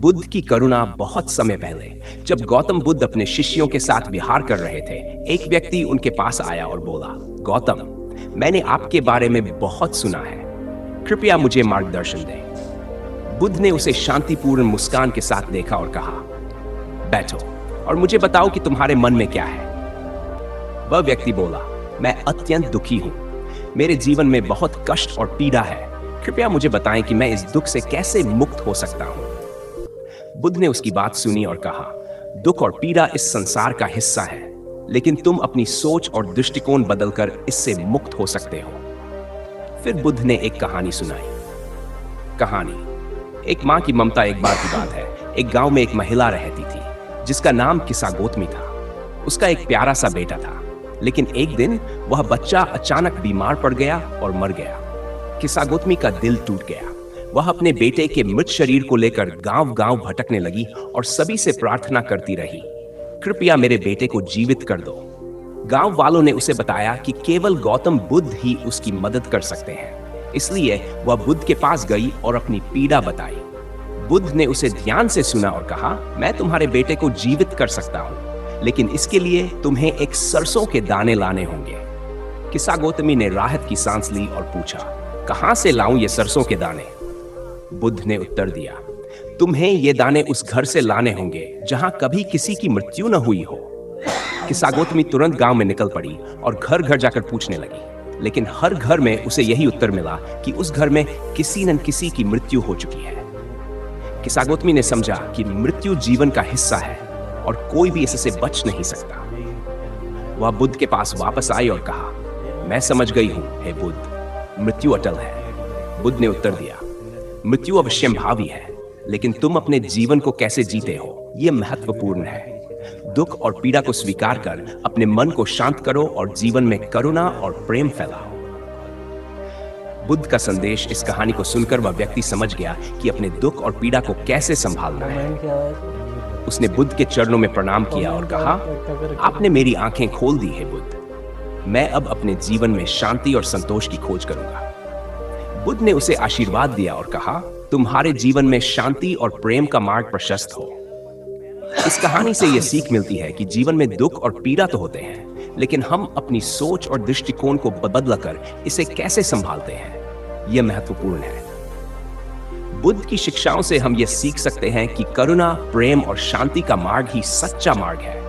बुद्ध की करुणा। बहुत समय पहले जब गौतम बुद्ध अपने शिष्यों के साथ विहार कर रहे थे, एक व्यक्ति उनके पास आया और बोला, गौतम, मैंने आपके बारे में बहुत सुना है, कृपया मुझे मार्गदर्शन दें। बुद्ध ने उसे शांतिपूर्ण मुस्कान के साथ देखा और कहा, बैठो और मुझे बताओ कि तुम्हारे मन में क्या है। वह व्यक्ति बोला, मैं अत्यंत दुखी हूं, मेरे जीवन में बहुत कष्ट और पीड़ा है, कृपया मुझे बताएं कि मैं इस दुख से कैसे मुक्त हो सकता हूं। बुद्ध ने उसकी बात सुनी और कहा, दुख और पीड़ा इस संसार का हिस्सा है, लेकिन तुम अपनी सोच और दृष्टिकोण बदलकर इससे मुक्त हो सकते हो। फिर बुद्ध ने एक कहानी सुनाई। कहानी, एक मां की ममता। एक बार की बात है, एक गांव में एक महिला रहती थी जिसका नाम किस्सा गौतमी था। उसका एक प्यारा सा बेटा था, लेकिन एक दिन वह बच्चा अचानक बीमार पड़ गया और मर गया। किस्सा गौतमी का दिल टूट गया। वह अपने बेटे के मृत शरीर को लेकर गांव-गांव भटकने लगी और सभी से प्रार्थना करती रही, कृपया मेरे बेटे को जीवित कर दो। गांव वालों ने उसे बताया कि केवल गौतम बुद्ध ही उसकी मदद कर सकते हैं, इसलिए वह बुद्ध के पास गई और अपनी पीड़ा बताई। बुद्ध ने उसे ध्यान से सुना और कहा, मैं तुम्हारे बेटे को जीवित कर सकता हूं, लेकिन इसके लिए तुम्हें एक सरसों के दाने लाने होंगे। किस्सा गौतमी ने राहत की सांस ली और पूछा, कहां से लाऊं ये सरसों के दाने? बुद्ध ने उत्तर दिया, तुम्हें ये दाने उस घर से लाने होंगे जहां कभी किसी की मृत्यु न हुई हो। किस्सा गौतमी तुरंत गांव में निकल पड़ी और घर घर जाकर पूछने लगी, लेकिन हर घर में उसे यही उत्तर मिला कि उस घर में किसी न किसी की मृत्यु हो चुकी है। किस्सा गौतमी ने समझा कि मृत्यु जीवन का हिस्सा है और कोई भी इससे बच नहीं सकता। वह बुद्ध के पास वापस आई और कहा, मैं समझ गई हूं हे बुद्ध, मृत्यु अटल है। बुद्ध ने उत्तर दिया, मृत्यु अवश्यंभावी है, लेकिन तुम अपने जीवन को कैसे जीते हो यह महत्वपूर्ण है। दुख और पीड़ा को स्वीकार कर अपने मन को शांत करो और जीवन में करुणा और प्रेम फैलाओ। बुद्ध का संदेश। इस कहानी को सुनकर वह व्यक्ति समझ गया कि अपने दुख और पीड़ा को कैसे संभालना है। उसने बुद्ध के चरणों में प्रणाम किया और कहा, आपने मेरी आंखें खोल दी है बुद्ध, मैं अब अपने जीवन में शांति और संतोष की खोज करूंगा। बुद्ध ने उसे आशीर्वाद दिया और कहा, तुम्हारे जीवन में शांति और प्रेम का मार्ग प्रशस्त हो। इस कहानी से यह सीख मिलती है कि जीवन में दुख और पीड़ा तो होते हैं, लेकिन हम अपनी सोच और दृष्टिकोण को बदलकर इसे कैसे संभालते हैं, यह महत्वपूर्ण है। बुद्ध की शिक्षाओं से हम यह सीख सकते हैं कि करुणा, प्रेम और शांति का मार्ग ही सच्चा मार्ग है।